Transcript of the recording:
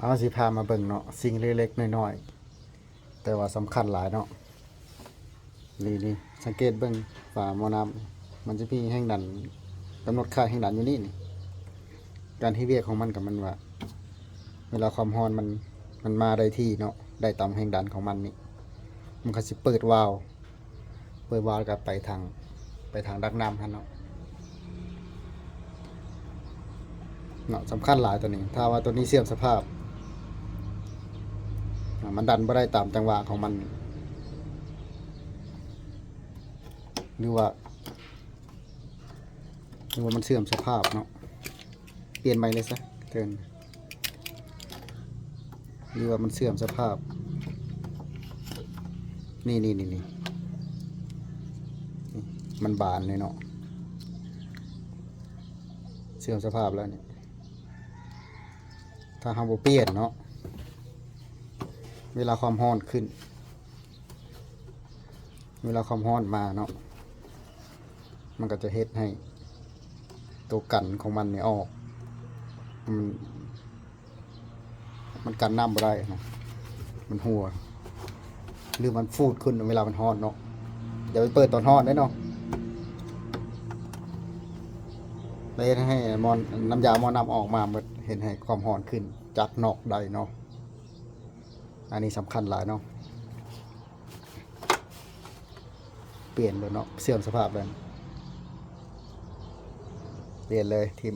เอาสิพามาเบิ่งเนาะสิ่งเล็กๆน้อยๆแต่ว่าสำคัญหลายเนาะนี่สังเกตเบิ่งฝาหม้อน้ำมันจะมีแห่งดันกำหนดค่าแห่งดันอยู่นี่การที่เวียกของมันกับมันว่าเวลาความร้อนมันมาได้ที่เนาะได้ตามแห่งดันของมันนี่มันก็สิเปิดวาล์วก็ไปทางดักน้ำหั่นเนาะสำคัญหลายตัวนี้ถ้าว่าตัวนี้เสื่อมสภาพมันดันไม่ได้ตามจังหวะของมันหรือว่ามันเสื่อมสภาพเนาะเปลี่ยนใหม่เลยซะเกินหรือว่ามันเสื่อมสภาพนี่มันบานเลยเนาะเสื่อมสภาพแล้วเนี่ยถ้าเราบ่เปลี่ยนเนาะเวลาความร้อนขึ้นเวลาความร้อนมาเนาะมันก็จะเฮ็ดให้ตัวกันของมันเนี่ยออกมันกันน้ำบ่ได้นะมันหัวหรือมันฟูดขึ้นเวลามันร้อนเนาะอย่าไปเปิดตอนร้อนได้เนาะได้ให้น้ำยาหม้อน้ำออกมาเห็นให้ความร้อนขึ้นจากนอกได้เนาะอันนี้สำคัญหลายเนาะเปลี่ยนเลยเนาะเสื่อมสภาพเลยเปลี่ยนเลยทีม